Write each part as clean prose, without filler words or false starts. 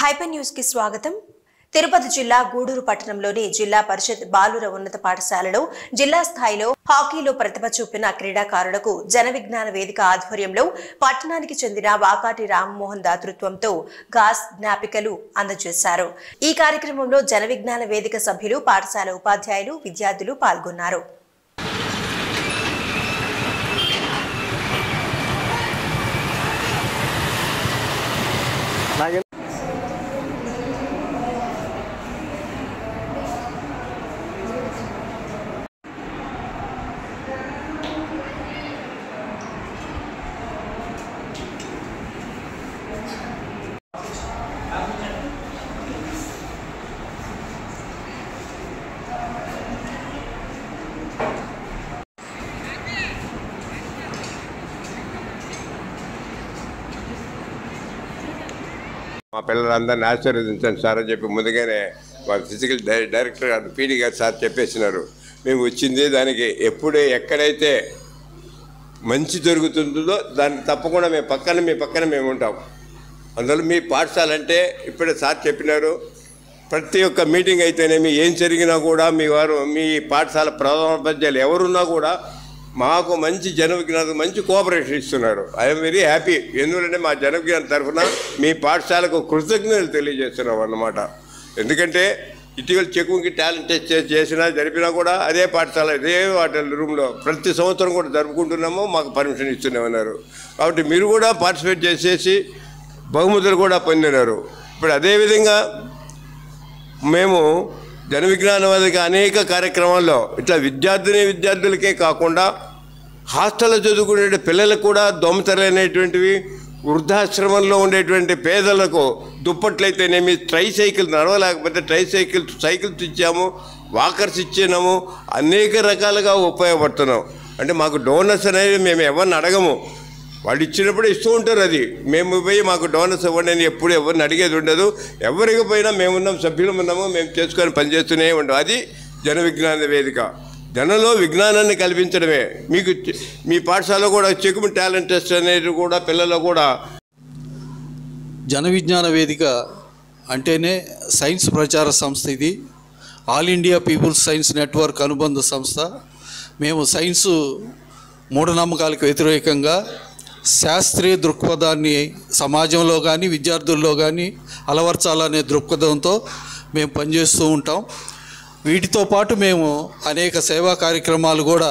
Hyper news కి స్వాగతం. తిరుపతి జిల్లా గూడూరు పట్టణంలోని జిల్లా పరిషత్ బాలుర ఉన్నత పాఠశాలలో జిల్లా స్థాయిలో హాకీలో ప్రతిభ చూపిన క్రీడాకారులకు జన విజ్ఞాన వేదిక ఆధ్వర్యంలో పట్టణానికి చెందిన వాకాటి రామ్మోహన్ దాతృత్వంతో గాస్ జ్ఞాపికలు అందజేశారు. ఈ కార్యక్రమంలో జన విజ్ఞాన వేదిక సభ్యులు, పాఠశాల ఉపాధ్యాయులు, విద్యార్థులు పాల్గొన్నారు. మా పిల్లలందరినీ ఆశీర్వదించండి సార్ అని చెప్పి ముందుగానే వాళ్ళ ఫిజికల్ డైరెక్టర్ గారు పీడీ గారు సార్ చెప్పేసినారు. మేము వచ్చింది దానికి ఎక్కడైతే మంచి జరుగుతుందో దాన్ని తప్పకుండా మీ పక్కన మేము ఉంటాం. అందులో మీ పాఠశాల అంటే ఇప్పుడే సార్ చెప్పినారు, ప్రతి ఒక్క మీటింగ్ అయితేనేమి ఏం జరిగినా కూడా మీ పాఠశాల ప్రధానోపాధ్యాయులు ఎవరున్నా కూడా మాకు మంచి జన విజ్ఞానం మంచి కోఆపరేషన్ ఇస్తున్నారు. I'm very happy. ఎందుకంటే మా జన విజ్ఞానం తరఫున మీ పాఠశాలకు కృతజ్ఞతలు తెలియజేస్తున్నాం అన్నమాట. ఎందుకంటే ఇటీవల చెక్కుకి టాలెంట్ టెస్ట్ జరిపినా కూడా అదే పాఠశాల ఇదే రూమ్లో ప్రతి సంవత్సరం కూడా జరుపుకుంటున్నాము, మాకు పర్మిషన్ ఇస్తున్నామన్నారు. కాబట్టి మీరు కూడా పార్టిసిపేట్ చేసేసి బహుమతులు కూడా పొందినారు. ఇప్పుడు అదేవిధంగా మేము జన విజ్ఞాన వేదిక అనేక కార్యక్రమాల్లో ఇట్లా విద్యార్థులకే కాకుండా హాస్టల్లో చదువుకునే పిల్లలకు కూడా దోమతెరలైనటువంటివి, వృద్ధాశ్రమంలో ఉండేటువంటి పేదలకు దుప్పట్లయితేనేమి, ట్రైసైకిల్ నడవలేకపోతే సైకిల్స్ ఇచ్చాము, వాకర్స్ ఇచ్చినాము, అనేక రకాలుగా ఉపయోగపడుతున్నాం. అంటే మాకు డోనర్స్ అనేది మేము ఎవరిని అడగము, వాళ్ళు ఇచ్చినప్పుడు ఇస్తూ ఉంటారు. అది మేము పోయి మాకు డోనర్స్ ఇవ్వండి అని ఎప్పుడు ఎవరిని అడిగేది ఉండదు. ఎవరికి పోయినా మేమున్నాం, సభ్యులం ఉన్నాము, మేము చేసుకొని పనిచేస్తూనే ఉంటాం. అది జన విజ్ఞాన వేదిక. జనంలో విజ్ఞానాన్ని కల్పించడమే. మీకు మీ పాఠశాలలో కూడా చెక్కుము టాలెంట్ టెస్ట్ అనేది కూడా పిల్లలు కూడా జన విజ్ఞాన వేదిక అంటేనే సైన్స్ ప్రచార సంస్థ. ఇది all India people's science network అనుబంధ సంస్థ. మేము సైన్సు మూఢనమ్మకాలకు వ్యతిరేకంగా శాస్త్రీయ దృక్పథాన్ని సమాజంలో కానీ విద్యార్థుల్లో కానీ అలవర్చాలనే దృక్పథంతో మేము పనిచేస్తూ ఉంటాం. వీటితో పాటు మేము అనేక సేవా కార్యక్రమాలు కూడా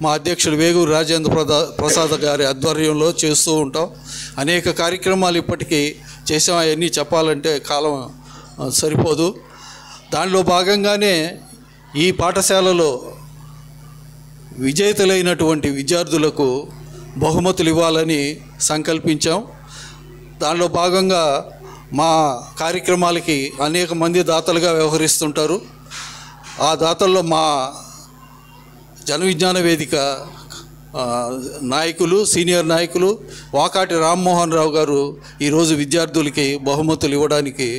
మా అధ్యక్షుడు వేగూరు రాజేంద్ర ప్రసాద్ గారి ఆధ్వర్యంలో చేస్తూ ఉంటాం. అనేక కార్యక్రమాలు ఇప్పటికీ చేసాం. అవన్నీ చెప్పాలంటే కాలం సరిపోదు. దానిలో భాగంగానే ఈ పాఠశాలలో విజేతలైనటువంటి విద్యార్థులకు బహుమతులు ఇవ్వాలని సంకల్పించాం. దానిలో భాగంగా మా కార్యక్రమాలకి అనేక మంది దాతలుగా వ్యవహరిస్తుంటారు. ఆ దాతల్లో మా జన విజ్ఞాన వేదిక నాయకులు, సీనియర్ నాయకులు వాకాటి రామ్మోహన్ రావు గారు ఈరోజు విద్యార్థులకి బహుమతులు ఇవ్వడానికి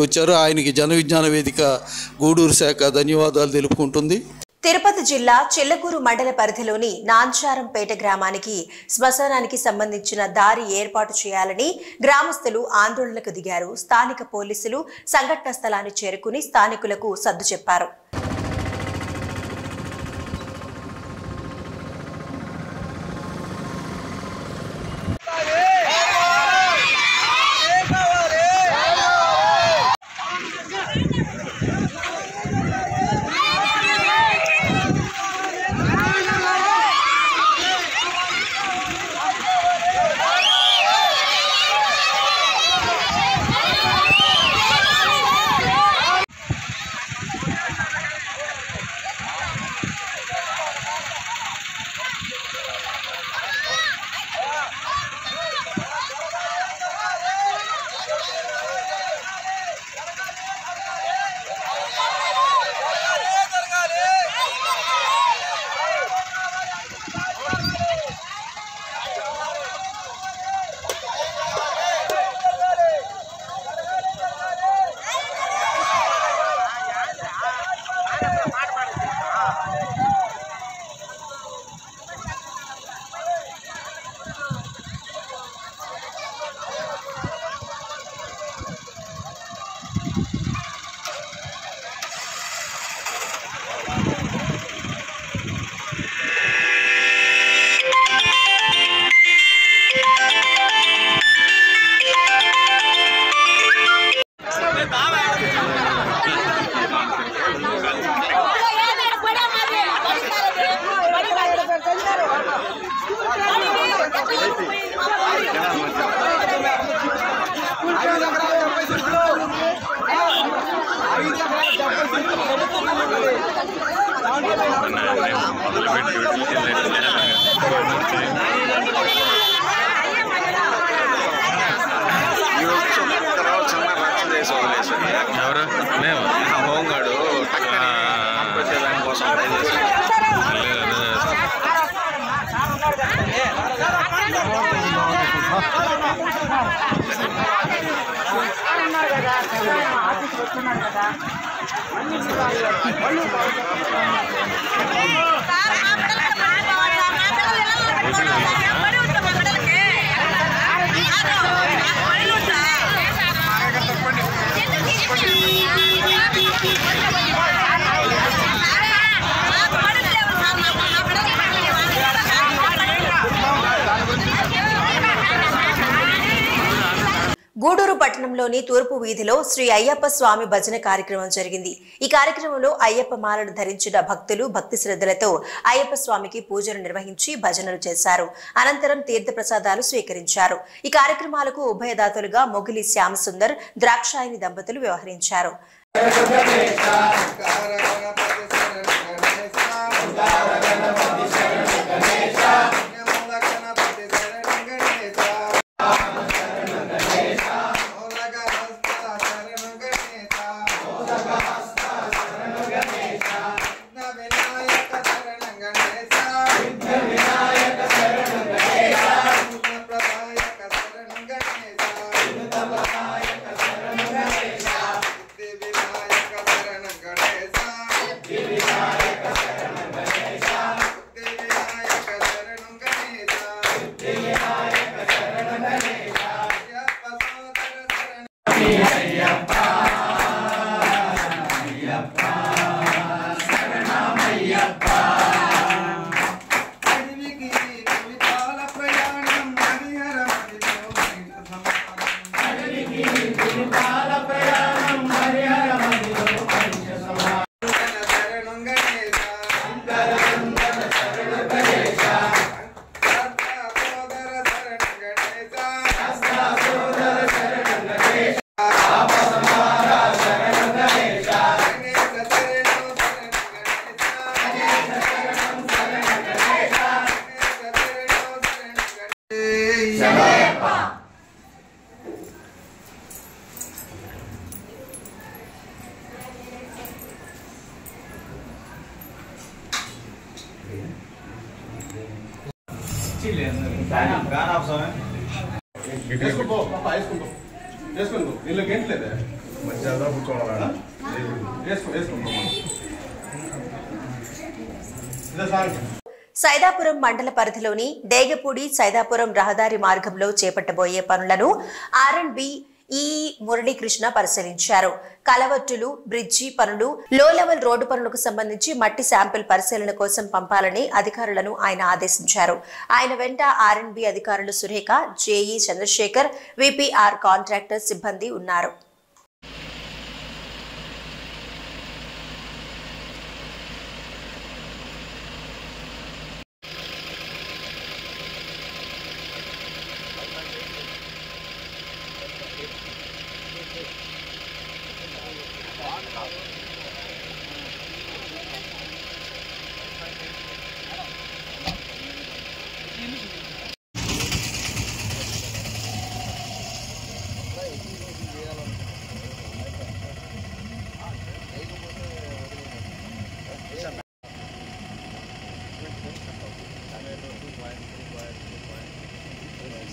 వచ్చారు. ఆయనకి జన విజ్ఞాన వేదిక గూడూరు శాఖ ధన్యవాదాలు తెలుపుకుంటుంది. తిరుపతి జిల్లా చిల్లకూరు మండల పరిధిలోని నాంచారంపేట గ్రామానికి శ్మశానానికి సంబంధించిన దారి ఏర్పాటు చేయాలని గ్రామస్తులు ఆందోళనకు దిగారు. స్థానిక పోలీసులు సంఘటన స్థలాన్ని చేరుకుని స్థానికులకు సర్దు చెప్పారు. చేస్తున్నాడు కదా. గూడూరు పట్టణంలోని తూర్పు వీధిలో శ్రీ అయ్యప్ప స్వామి భజన కార్యక్రమం జరిగింది. ఈ కార్యక్రమంలో అయ్యప్ప మాలను ధరించిన భక్తులు భక్తి శ్రద్ధలతో అయ్యప్ప స్వామికి పూజలు నిర్వహించి భజనలు చేశారు. అనంతరం తీర్థ ప్రసాదాలు స్వీకరించారు. ఈ కార్యక్రమాలకు ఉభయదాతలుగా మొగిలి శ్యామసుందర్, ద్రాక్షాయిని దంపతులు వ్యవహరించారు. సైదాపురం మండల పరిధిలోని డేగపూడి సైదాపురం రహదారి మార్గంలో చేపట్టబోయే పనులను ఆర్ఎండ్బి మురళీకృష్ణ పరిశీలించారు. కలవట్టులు, బ్రిడ్జి పనులు, లో లెవెల్ రోడ్డు పనులకు సంబంధించి మట్టి శాంపిల్ పరిశీలన కోసం పంపాలని అధికారులను ఆయన ఆదేశించారు. ఆయన వెంట ఆర్ఎండ్బి అధికారులు Surekha, JE Chandrashekar, VPR contractor సిబ్బంది ఉన్నారు.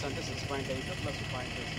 అంటే 6.8 ప్లస్ 0.6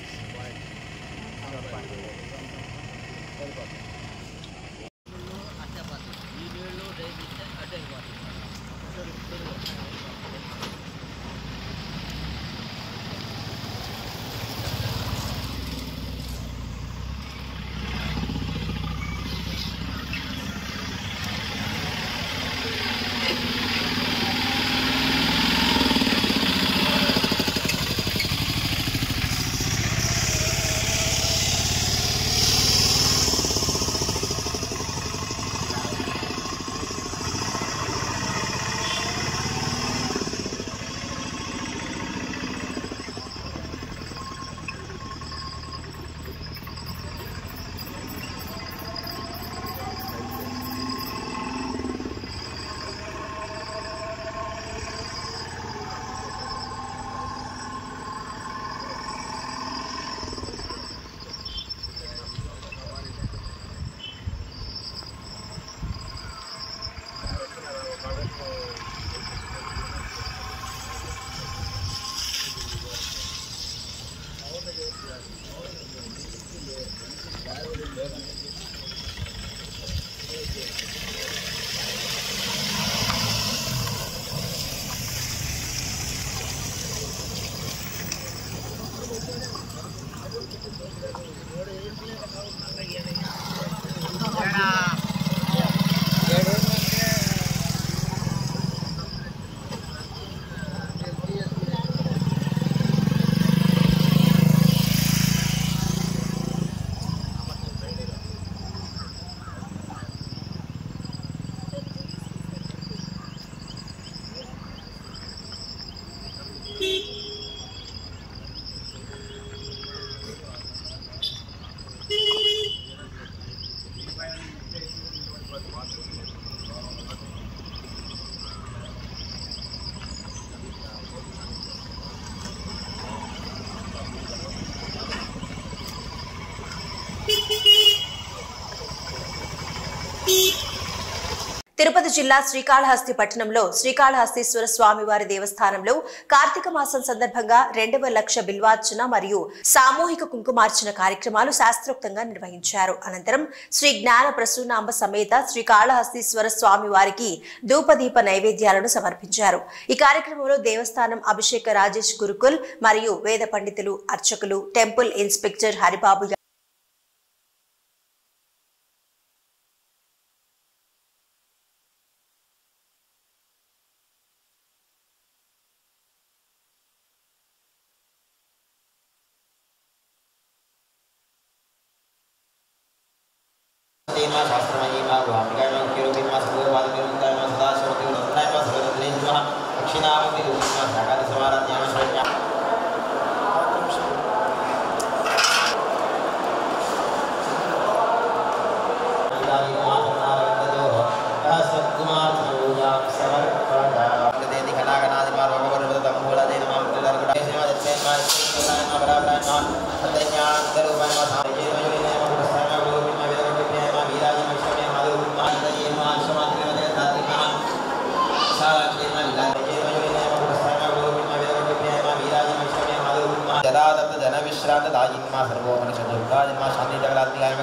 తిరుపతి జిల్లా శ్రీకాళహస్తి పట్టణంలో శ్రీకాళహస్తీశ్వర స్వామివారి దేవస్థానంలో కార్తీక మాసం సందర్భంగా 2వ లక్ష బిల్వార్చన మరియు సామూహిక కుంకుమార్చన కార్యక్రమాలు శాస్త్రోక్తంగా నిర్వహించారు. అనంతరం శ్రీ జ్ఞాన ప్రసూనాంబ సమేత శ్రీకాళహస్తీశ్వర స్వామివారికి ధూపదీప నైవేద్యాలను సమర్పించారు. ఈ కార్యక్రమంలో దేవస్థానం అభిషేక రాజేష్ గురుకుల్ మరియు వేద పండితులు, అర్చకులు, టెంపుల్ ఇన్స్పెక్టర్ హరిబాబు जन विश्रांत दायिन्मा सर्वोपनिषद दुर्गा जन्मा शांति जगदात्मिकाय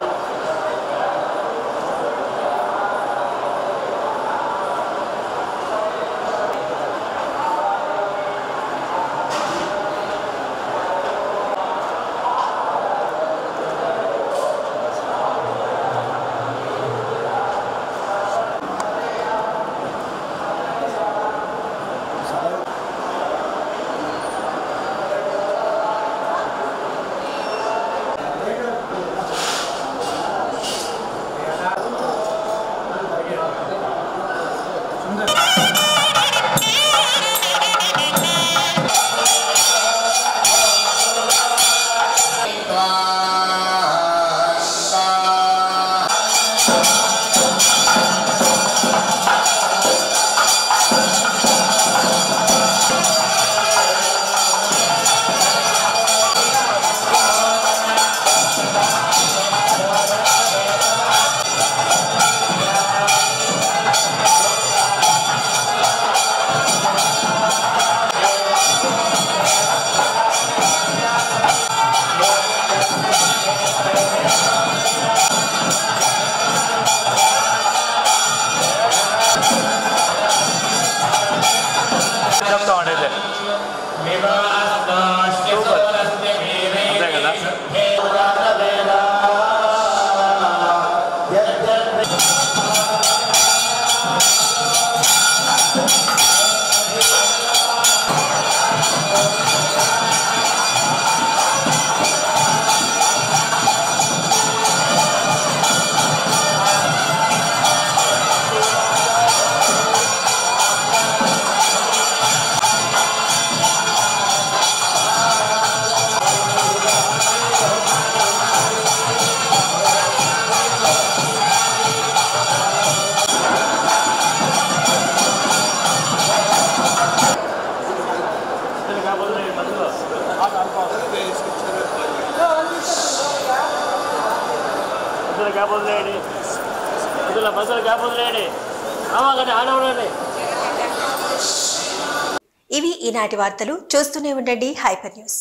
ఇవి ఈనాటి వార్తలు. చూస్తూనే ఉండండి హైపర్ న్యూస్.